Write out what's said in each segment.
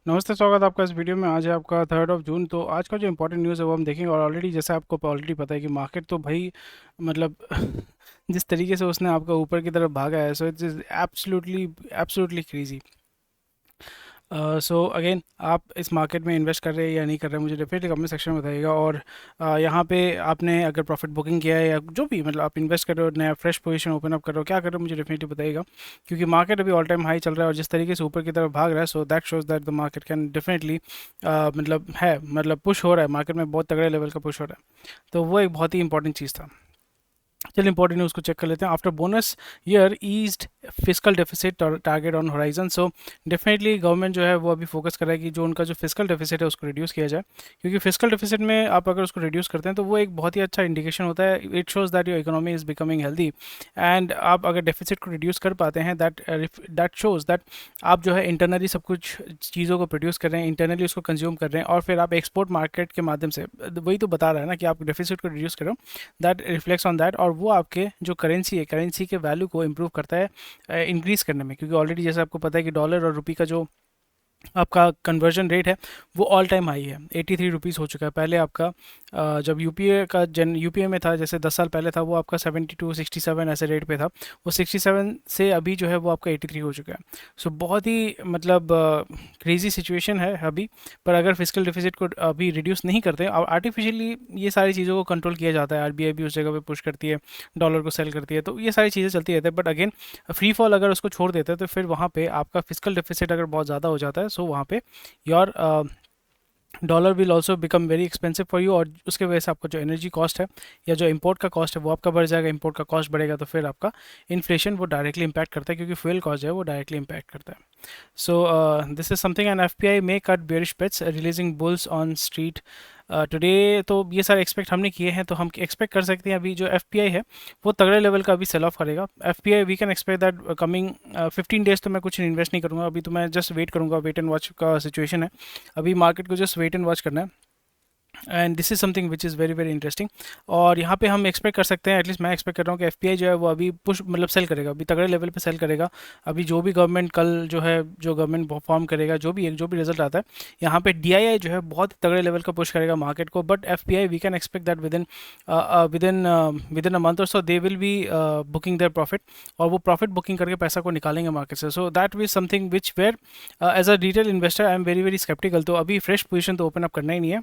नमस्ते, स्वागत है आपका इस वीडियो में। आज है आपका 3 जून। तो आज का जो इंपॉर्टेंट न्यूज़ है वो हम देखेंगे। और ऑलरेडी जैसे आपको ऑलरेडी पता है कि मार्केट तो भाई मतलब जिस तरीके से उसने आपका ऊपर की तरफ भागा है, so it's absolutely absolutely crazy. So again, आप इस मार्केट में इन्वेस्ट कर रहे हैं या नहीं कर रहे हैं, मुझे डेफिनेटली कमेंट सेक्शन में बताइएगा। और यहाँ पे आपने अगर प्रॉफिट बुकिंग किया है या जो भी मतलब आप इन्वेस्ट कर रहे हो, नया फ्रेश पोजीशन ओपन अप कर रहे हो, क्या कर रहे हो, मुझे डेफिनेटली बताइएगा। क्योंकि मार्केट अभी ऑल टाइम हाई चल रहा है और जिस तरीके से ऊपर की तरफ भाग रहा है, so that shows that the market can definitely मतलब पुश हो रहा है। मार्केट में बहुत तगड़े लेवल का पुश हो रहा है। तो वो एक बहुत ही इंपॉर्टेंट चीज़ था। चलिए इंपॉर्टेंट न्यूज़ को चेक कर लेते हैं। After bonus year eased physical deficit target on horizon. So definitely government जो है वो अभी फोकस कर रहा है कि जो उनका जो फिजिकल डेफिसिट है उसको रिड्यूस किया जाए। क्योंकि फिजिकल डेफिसिट में आप अगर उसको रिड्यूस करते हैं तो वो एक बहुत ही अच्छा इंडिकेशन होता है। It shows that your economy is becoming healthy. And आप अगर डेफिसिट को रिड्यूस कर पाते हैं, दैट शोज दैट आप जो है इंटरनली सब कुछ चीज़ों को प्रोड्यूस कर रहे हैं, इंटरनली उसको कंज्यूम कर रहे हैं, और फिर आप एक्सपोर्ट मार्केट के माध्यम से, वही तो बता रहा है ना कि आप डेफिसिट को रिड्यूस कर रहे हो। दैट रिफ्लेक्ट्स ऑन दैट, और वो आपके जो करेंसी है, करेंसी के वैल्यू को इम्प्रूव करता है इंक्रीज करने में। क्योंकि ऑलरेडी जैसे आपको पता है कि डॉलर और रुपी का जो आपका कन्वर्जन रेट है वो ऑल टाइम हाई है, 83 रुपीज़ हो चुका है। पहले आपका जब यूपीए में था, जैसे 10 साल पहले था, वो आपका 72 67 ऐसे रेट पे था। वो 67 से अभी जो है वो आपका 83 हो चुका है। सो बहुत ही मतलब क्रेजी सिचुएशन है अभी। पर अगर फिजिकल डिफिसिट को अभी रिड्यूस नहीं करते और आर्टिफिशियली ये सारी चीज़ों को कंट्रोल किया जाता है, आरबीआई भी उस जगह पे पुश करती है, डॉलर को सेल करती है, तो ये सारी चीज़ें चलती रहती है। बट अगेन, फ्री फॉल अगर उसको छोड़ देते हैं तो फिर वहाँ पे आपका फिजिकल डेफिसिट अगर बहुत ज़्यादा हो जाता है, सो वहाँ पे your dollar will also become very expensive for you. और उसके वजह से आपका जो एनर्जी कॉस्ट है या जो इंपोर्ट का कॉस्ट है वो आपका बढ़ जाएगा। इंपोर्ट का कॉस्ट बढ़ेगा तो फिर आपका इन्फ्लेशन वो डायरेक्टली इंपैक्ट करता है, क्योंकि फ्यूल कॉस्ट जो है वो डायरेक्टली इंपैक्ट करता है। So this is something, and FPI may cut bearish bets, releasing bulls on street today। तो ये सारे एक्सपेक्ट हमने किए हैं, तो हम एक्सपेक्ट कर सकते हैं अभी जो FPI है वो तगड़े लेवल का अभी सेल ऑफ करेगा। FPI we can expect that coming 15 days. तो मैं कुछ इन्वेस्ट नहीं करूँगा अभी, तो मैं जस्ट वेट करूँगा। वेट एंड वॉच का सिचुएशन है अभी, मार्केट को जस्ट वेट एंड वॉच करना है। And this is something which is very very interesting. और यहाँ पे हम एक्सपेक्ट कर सकते हैं, एटलीस्ट मैं एक्सपेक्ट कर रहा हूँ कि एफपीआई जो है वो अभी पुश मतलब सेल करेगा, अभी तगड़े लेवल पे सेल करेगा। अभी जो भी गवर्नमेंट कल जो है, जो गवर्नमेंट परफॉर्म करेगा, जो भी रिजल्ट आता है, यहाँ पे डीआईआई जो है बहुत तगड़े लेवल का पुश करेगा मार्केट को। But FPI we can expect that within a month और so they will be booking their profit, और वो प्रॉफिट बुकिंग करके पैसा को निकालेंगे मार्केट से। So that was something which where as a retail investor I am very very sceptical. तो अभी फ्रेश पोजीशन तो ओपन अप करना ही नहीं है।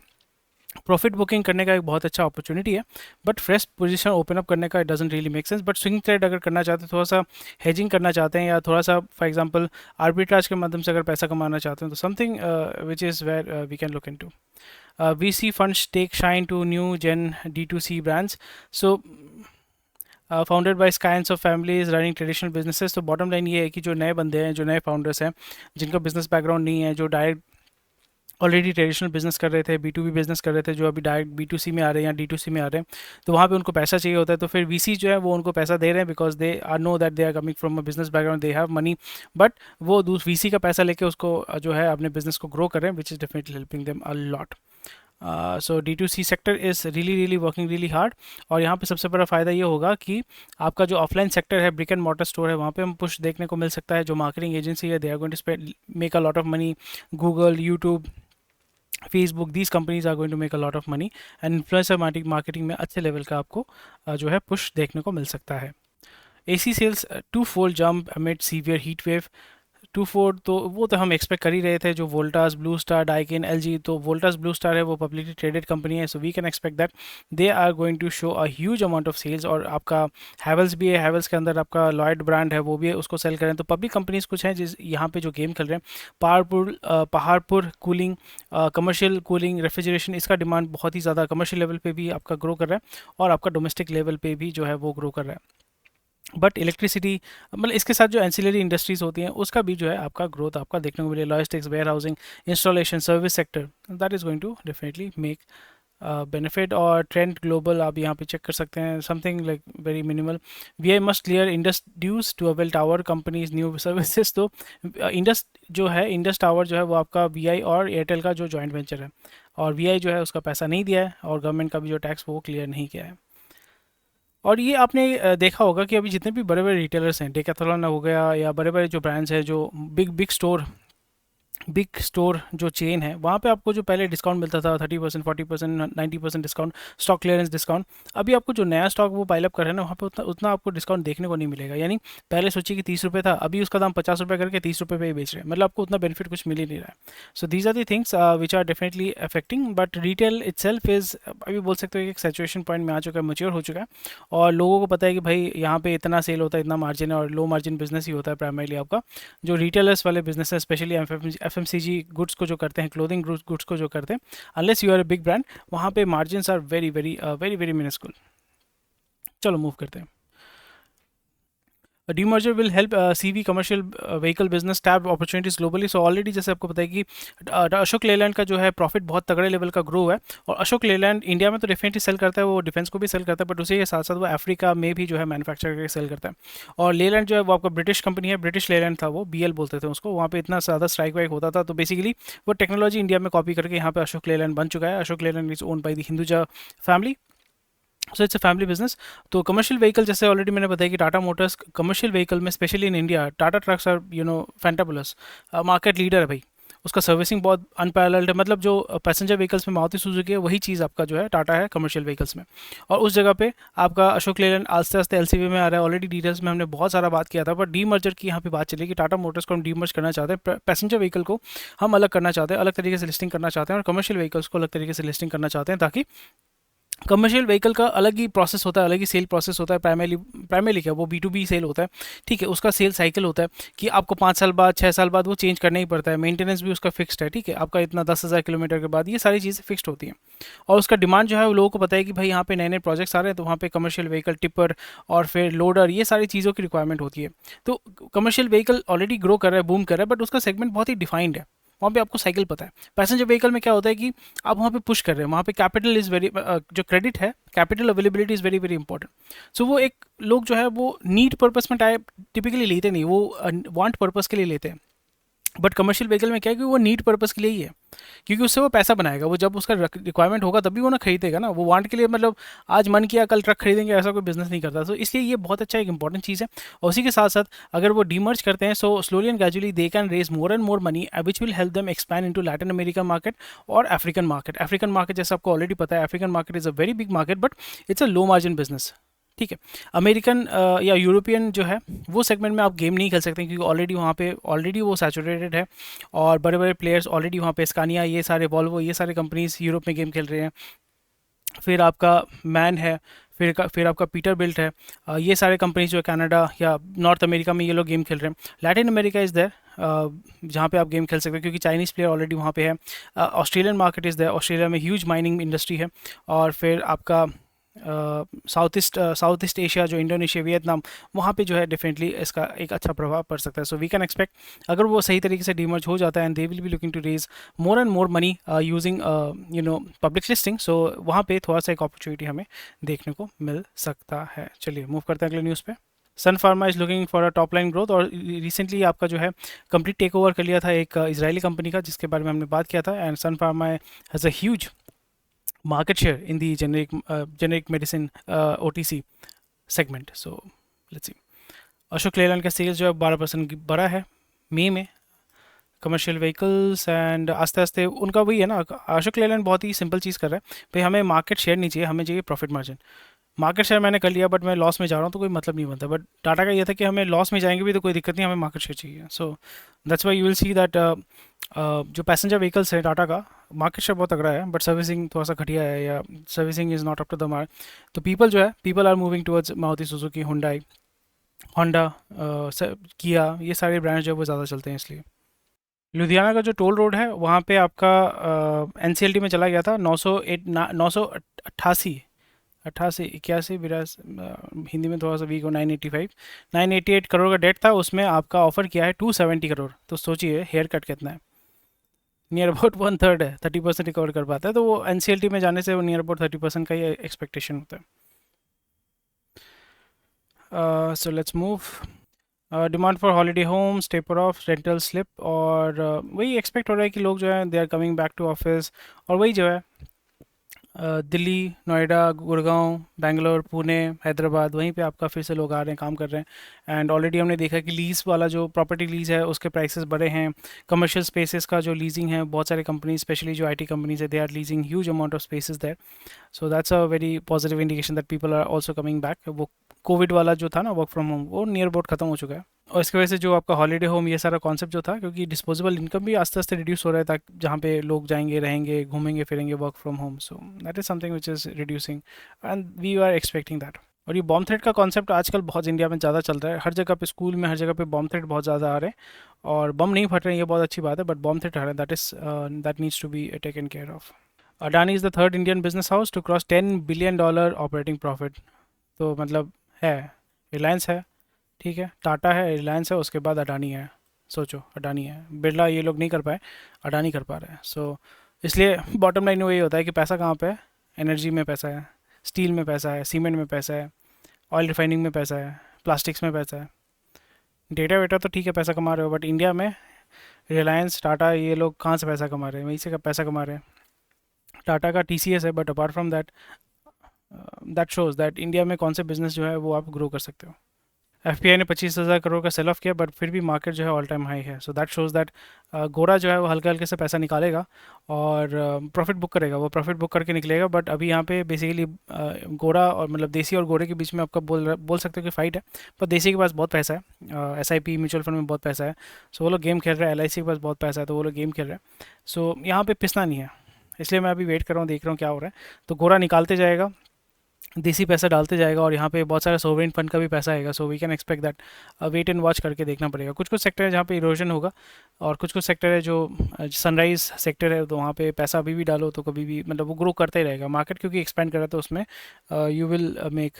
प्रॉफिट बुकिंग करने का एक बहुत अच्छा अपॉर्चुनिटी है, but fresh position open up करने का it doesn't really make sense. But swing trade अगर करना चाहते हैं, थोड़ा सा हेजिंग करना चाहते हैं, या थोड़ा सा फॉर एग्जांपल आर्बिट्राज के माध्यम से अगर पैसा कमाना चाहते हैं, तो something which is where we can look into. VC funds take shine to new gen D2C brands. So founded by scions of families running traditional businesses. तो बॉटम लाइन ये है कि जो नए बंदे हैं, जो नए फाउंडर्स हैं, जिनका बिजनेस बैकग्राउंड नहीं है, जो डायरेक्ट ऑलरेडी ट्रेडिशनल बिजनेस कर रहे थे, बी टू बी बिजनेस कर रहे थे, जो अभी डायरेक्ट बी टू सी में आ रहे हैं या डी टू सी में आ रहे हैं, तो वहाँ पे उनको पैसा चाहिए होता है। तो फिर वीसी जो है वो उनको पैसा दे रहे हैं, because they are know that they are coming from a business background, they have money. But वो वीसी का पैसा लेके उसको जो है अपने बिजनेस को ग्रो कर रहे हैं, which is definitely helping them a lot. So D to C sector is really really working really hard. और यहाँ पे सबसे बड़ा फ़ायदा ये होगा कि आपका जो ऑफलाइन सेक्टर है, ब्रिक एंड मॉर्टर स्टोर है, वहाँ पे हम पुश देखने को मिल सकता है। जो मार्केटिंग एजेंसी है, they are going to spend make a lot of money. Google, YouTube, Facebook, these companies are going to make a lot of money. And influencer marketing में अच्छे लेवल का आपको जो है पुश देखने को मिल सकता है। AC sales two fold jump amid severe heat wave. 2 4 तो वो तो हम एक्सपेक्ट कर ही रहे थे। जो Voltas, blue star, Daikin, LG, तो वोल्टास ब्लू स्टार है वो पब्लिकली ट्रेडेड कंपनी है, so we can expect that they are going to show a huge amount of sales. और आपका हैवल्स भी है, हैवल्स के अंदर आपका लॉयड ब्रांड है, वो भी है, उसको सेल करें। तो पब्लिक कंपनीज कुछ हैं जिस यहाँ पे जो गेम खेल रहे हैं। Paharpur cooling, commercial cooling refrigeration, इसका डिमांड बहुत ही ज़्यादा कमर्शियल लेवल पे भी आपका ग्रो कर रहा है, और आपका डोमेस्टिक लेवल पे भी जो है वो ग्रो कर रहा है। बट इलेक्ट्रिसिटी मतलब इसके साथ जो एंसिलरी इंडस्ट्रीज होती हैं उसका भी जो है आपका ग्रोथ आपका देखने को मिले। Logistics, warehousing, installation, service sector, that is going to definitely make benefit. और ट्रेंड ग्लोबल आप यहाँ पे चेक कर सकते हैं, something like very minimal. V I must clear Indus dues to avail tower companies new services. तो इंडस जो है, इंडस टावर जो है वो आपका वी आई और एयरटेल का जो जॉइंट वेंचर है, और वी आई जो है उसका पैसा नहीं दिया है, और गवर्नमेंट का भी जो टैक्स वो क्लियर नहीं किया है। और ये आपने देखा होगा कि अभी जितने भी बड़े बड़े रिटेलर्स हैं, डेकाथलॉन हो गया, या बड़े बड़े जो ब्रांड्स हैं, जो big big store big store जो चेन है वहाँ पे आपको जो पहले डिस्काउंट मिलता था 30%, 40%, 90% डिस्काउंट, स्टॉक क्लियरेंस डिस्काउंट, अभी आपको जो नया स्टॉक वो पाइलअप कर रहे हैं ना वहाँ पे उतना उतना आपको डिस्काउंट देखने को नहीं मिलेगा। यानी पहले सोचिए कि 30 रुपये था, अभी उसका दाम 50 रुपये करके 30 रुपये पे ही बेच रहे हैं, मतलब आपको उतना बेनिफिट कुछ मिल ही नहीं रहा है। So these are the things which are definitely affecting, but retail itself is अभी बोल सकते हो कि एक सेचुरेशन पॉइंट में आ चुका है, मैच्योर हो चुका है, और लोगों को पता है कि भाई यहाँ पे इतना सेल होता है, इतना मार्जिन है, और लो मार्जिन बिजनेस ही होता है प्राइमरीली आपका। जो रिटेलर्स वाले बिजनेस है, स्पेशली एफ एम सी जी गुड्स को जो करते हैं, क्लोथिंग गुड्स को जो करते हैं, unless you are a big brand, वहाँ पे margin are very very very very minuscule. चलो मूव करते हैं। Demerger will help CV commercial vehicle business tap opportunities globally. So already जैसे आपको पता है कि अशोक लेलैंड का जो है प्रॉफिट बहुत तगड़े लेवल का ग्रो है, और अशोक लेलैंड इंडिया में तो डेफिनेटली सेल करता है, वो डिफेंस को भी सेल करता है, बट उसी के साथ साथ वो अफ्रीका में भी जो है मैन्युफैक्चर करके सेल करता है। और लेलैंड जो है वो आपका ब्रिटिश कंपनी है, ब्रिटिश लेलैंड था वो, BL बोलते थे उसको, वहाँ पे इतना ज़्यादा स्ट्राइक वाइक होता था, तो बेसिकली वो टेक्नोलॉजी इंडिया में कॉपी करके यहाँ पे अशोक लेलैंड बन चुका है। Ashok Leyland is own by the Hinduja family, so it's a family business. तो कमर्शियल व्हीकल जैसे ऑलरेडी मैंने बताया कि टाटा मोटर्स कमर्शियल व्हीकल में specially in India, Tata trucks are fantabulous, market leader है भाई। उसका सर्विसिंग बहुत अनपैरेलल्ड है, मतलब जो पैसेंजर व्हीकल्स में मारुति सुजुकी है वही चीज़ आपका जो है टाटा है कमर्शियल व्हीकल्स में। और उस जगह पे आपका अशोक लेलैंड आस्ते आस्ते LCV में आ रहा है। ऑलरेडी डिटेल्स में हमने बहुत सारा बात किया था, पर डी मर्जर की यहाँ पे बात चली कि टाटा मोटर्स को हम डी मर्ज करना चाहते हैं, पैसेंजर व्हीकल को हम अलग करना चाहते हैं, अलग तरीके से लिस्टिंग करना चाहते हैं, और कमर्शियल व्हीकल्स को अलग तरीके से लिस्टिंग करना चाहते हैं, ताकि कमर्शियल व्हीकल का अलग ही प्रोसेस होता है, अलग ही सेल प्रोसेस होता है। प्राइमरीली क्या वो B2B सेल होता है, ठीक है। उसका सेल साइकिल होता है कि आपको 5 साल बाद 6 साल बाद वो चेंज करना ही पड़ता है, मेंटेनेंस भी उसका फिक्स्ड है, ठीक है। आपका इतना 10,000 किलोमीटर के बाद ये सारी चीज़ें फिक्स्ड होती हैं, और उसका डिमांड जो है वो लोगों को पता है कि भाई यहाँ पे नए नए प्रोजेक्ट्स आ रहे हैं, तो वहाँ पे कमर्शियल व्हीकल, टिपर और फिर लोडर, ये सारी चीज़ों की रिक्वायरमेंट होती है। तो कमर्शियल व्हीकल ऑलरेडी ग्रो कर रहा है, बूम कर रहा है, बट उसका सेगमेंट बहुत ही डिफाइंड है, वहाँ पे आपको साइकिल पता है। पैसेंजर व्हीकल में क्या होता है कि आप वहाँ पे पुश कर रहे हैं, वहाँ पे कैपिटल इज़ वेरी, जो क्रेडिट है, capital availability is very very important. So वो एक लोग जो है वो नीड पर्पस में टाइप टिपिकली लेते नहीं, वो वांट पर्पस के लिए लेते हैं। बट कमर्शियल व्हीकल में क्या है कि वो नीड पर्पस के लिए ही है, क्योंकि उससे वो पैसा बनाएगा, वो जब उसका रिक्वायरमेंट होगा तभी वो ना खरीदेगा ना, वो वांट के लिए, मतलब आज मन किया कल ट्रक खरीदेंगे, ऐसा कोई बिजनेस नहीं करता। तो इसलिए ये बहुत अच्छा एक इंपॉर्टेंट चीज़ है। और उसी के साथ साथ अगर वो डीमर्ज करते हैं, so slowly and gradually they can raise more and more money which will help them expand into Latin America market और अफ्रीकन मार्केट। अफ्रीकन मार्केट जैसे आपको ऑलरेडी पता है, African market is a very big market, but it's a low margin business, ठीक है। American या European जो है वो सेगमेंट में आप गेम नहीं खेल सकते, क्योंकि ऑलरेडी वहाँ पे ऑलरेडी वो सैचुरेटेड है, और बड़े बड़े प्लेयर्स ऑलरेडी वहाँ पे, स्कानिया, ये सारे, वॉल्वो, ये सारे कंपनीज यूरोप में गेम खेल रहे हैं। फिर आपका मैन है, फिर आपका पीटर बिल्ट है, ये सारे कंपनीज जो है कनाडा या नॉर्थ अमेरिका में ये लोग गेम खेल रहे हैं। लैटिन अमेरिका इज़ देयर जहाँ पे आप गेम खेल सकते हैं, क्योंकि चाइनीज़ प्लेयर ऑलरेडी वहाँ पे है। Australian market is there, Australia में ह्यूज माइनिंग इंडस्ट्री है। और फिर आपका साउथ ईस्ट एशिया जो इंडोनेशिया, वियतनाम, वहाँ पे जो है डेफिनेटली इसका एक अच्छा प्रभाव पड़ सकता है। सो वी कैन एक्सपेक्ट, अगर वो सही तरीके से डीमर्ज हो जाता है, and they will be looking to raise more and more money using public listing, so वहाँ पे थोड़ा सा एक अपॉर्चुनिटी हमें देखने को मिल सकता है। चलिए मूव करते हैं अगले न्यूज़ पे। Sun Pharma is looking for a top line growth, और रिसेंटली आपका जो है कंप्लीट टेक ओवर कर लिया था एक इजरायली कंपनी का, जिसके बारे में हमने बात किया था। And Sun Pharma has a huge market share in the generic medicine OTC segment. So let's see. Ashok Leyland का सेल्स जो है 12% बढ़ा है मई में, कमर्शियल व्हीकल्स, एंड आस्ते आस्ते उनका वही है ना, अशोक लेलैंड बहुत ही सिंपल चीज़ कर रहा है भाई, हमें मार्केट शेयर नहीं चाहिए, हमें चाहिए प्रॉफिट मार्जिन। मार्केट शेयर मैंने कर लिया, बट मैं लॉस में जा रहा हूँ तो कोई मतलब नहीं बनता। बट टाटा का ये था कि हमें लॉस में जाएंगे भी तो कोई दिक्कत नहीं, हमें मार्केट शेयर चाहिए। So that's why you will see that जो पैसेंजर व्हीकल्स है टाटा का, मार्केट शेयर बहुत तगड़ा है, बट सर्विसिंग थोड़ा सा घटिया है, या servicing is not up to the mark. तो people are moving towards Maruti Suzuki, Hyundai, Honda, Kia, ये सारे ब्रांड जो है वो ज़्यादा चलते हैं। इसलिए लुधियाना का जो टोल रोड है वहाँ पे आपका NCLT में चला गया था 988 81 हिंदी में थोड़ा सा वीक हो, 985 988 करोड़ का डेट था, उसमें आपका ऑफर किया है 270 करोड़। तो सोचिए हेयर कट कितना है, नियर अबाउट 1/3 है, 30% रिकवर कर पाता है। तो वो NCLT में जाने से वो नियर अबाउट 30% का ही एक्सपेक्टेशन होता है। So let's move. Demand for holiday homes taper off, rental slip, और वही एक्सपेक्ट हो रहा है कि लोग जो है they are coming back to office, और वही जो है दिल्ली, नोएडा, गुड़गांव, बेंगलोर, पुणे, हैदराबाद, वहीं पे आपका फिर से लोग आ रहे हैं, काम कर रहे हैं। एंड ऑलरेडी हमने देखा कि लीज़ वाला जो प्रॉपर्टी लीज़ है उसके प्राइसेस बढ़े हैं। कमर्शियल स्पेसेस का जो लीजिंग है, बहुत सारे कंपनी, स्पेशली जो आईटी कंपनीज है, they are leasing huge amount of spaces there. So that's a very positive indication that people are also coming back. वो कोविड वाला जो था ना, वर्क फ्रॉम होम, वो नियर अबाउट खत्म हो चुका है। और इसकी वजह से जो आपका हॉलीडे होम, ये सारा कॉन्सेप्ट जो था, क्योंकि डिस्पोजेबल इनकम भी आस्ते आस्ते रिड्यूस हो रहा है, ताकि जहाँ पे लोग जाएंगे, रहेंगे, घूमेंगे फिरेंगे, work from home. So that is something which is reducing and we are expecting that. और ये बॉम्ब थ्रेट का कॉन्सेप्ट आजकल बहुत इंडिया में ज़्यादा चल रहा है। हर जगह पे, स्कूल में, हर जगह पे बॉम्ब थ्रेट बहुत ज़्यादा आ रहे हैं। और बम नहीं फट रहे हैं, ये बहुत अच्छी बात है, बट बॉम्ब थ्रेट आ रहे हैं, that needs to be taken care of. Adani is the third Indian business house to cross $10 billion operating profit. तो मतलब है, रिलायंस है, ठीक है, टाटा है, रिलायंस है, उसके बाद अडानी है। सोचो, अडानी है, बिरला ये लोग नहीं कर पाए, अडानी कर पा रहे हैं। सो इसलिए बॉटम लाइन वही होता है कि पैसा कहाँ पे है। एनर्जी में पैसा है, स्टील में पैसा है, सीमेंट में पैसा है, ऑयल रिफाइनिंग में पैसा है, प्लास्टिक्स में पैसा है। डेटा वेटा तो ठीक है, पैसा कमा रहे हो, बट इंडिया में रिलायंस, टाटा, ये लोग कहाँ से पैसा कमा रहे हैं? वहीं से पैसा कमा रहे हैं। टाटा का टीसीएस है, but apart from that, that shows that India में कौन से बिजनेस जो है वो आप ग्रो कर सकते हो। एफपीआई ने 25,000 करोड़ का सेल ऑफ किया, बट फिर भी मार्केट जो है ऑल टाइम हाई है। सो दैट शोज दैट गोरा जो है वो हल्के हल्के से पैसा निकालेगा और प्रॉफिट बुक करेगा, वो प्रॉफिट बुक करके निकलेगा। बट अभी यहाँ पे बेसिकली गोरा और मतलब देसी और गोरे के बीच में आपका बोल सकते हो कि फाइट है। पर देसी के पास बहुत पैसा है, एसआईपी म्यूचुअल फंड में बहुत पैसा है। सो वो लोग गेम खेल रहे हैं, एलआईसी के पास बहुत पैसा है, तो वो लोग गेम खेल रहे हैं। सो यहाँ पे पिसना नहीं है, इसलिए मैं अभी वेट कर रहा हूँ, देख रहा हूँ क्या हो रहा है। तो गोरा निकालते जाएगा, देसी पैसा डालते जाएगा, और यहाँ पे बहुत सारा सोवरेन फंड का भी पैसा आएगा। So we can expect that. Wait and watch करके देखना पड़ेगा। कुछ कुछ सेक्टर है जहाँ पे इरोजन होगा, और कुछ कुछ सेक्टर है जो सनराइज सेक्टर है, तो वहाँ पे पैसा अभी भी डालो तो कभी भी मतलब वो ग्रो करता ही रहेगा। मार्केट क्योंकि एक्सपेंड कर रहा है, तो उसमें you will make,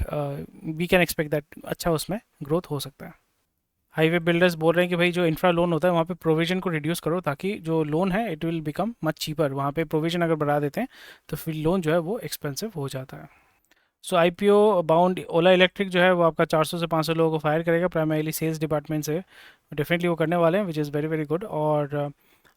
we can expect that अच्छा उसमें ग्रोथ हो सकता है। हाईवे बिल्डर्स बोल रहे हैं कि भाई जो इंफ्रा लोन होता है वहाँ पे प्रोविजन को रिड्यूस करो, ताकि जो लोन है it will become much cheaper. वहाँ पे प्रोविजन अगर बढ़ा देते हैं तो फिर लोन जो है वो एक्सपेंसिव हो जाता है। सो आईपीओ बाउंड ओला इलेक्ट्रिक जो है वो आपका 400 से 500 लोगों को फायर करेगा, प्राइमरीली सेल्स डिपार्टमेंट से। डेफिनेटली वो करने वाले हैं, which is very very good. और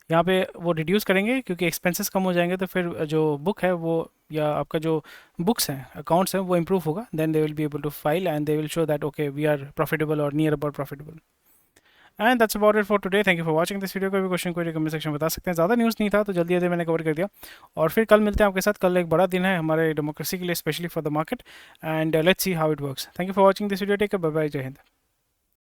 यहाँ पे वो रिड्यूस करेंगे क्योंकि एक्सपेंसेस कम हो जाएंगे, तो फिर जो बुक है वो, या आपका जो बुक्स हैं, अकाउंट्स हैं, वो इम्प्रूव होगा। Then they will be able to file and they will show that okay we are profitable और near about profitable. And that's about it for today. Thank you for watching this video. कोई भी question कोई comment section में बता सकते हैं। ज़्यादा news नहीं था तो जल्दी जल्दी मैंने कवर कर दिया। और फिर कल मिलते हैं आपके साथ। कल एक बड़ा दिन है हमारे डेमोक्रेसी के लिए, specially for the market, and let's see how it works. Thank you for watching this video. Take care, bye bye, जय हिंद।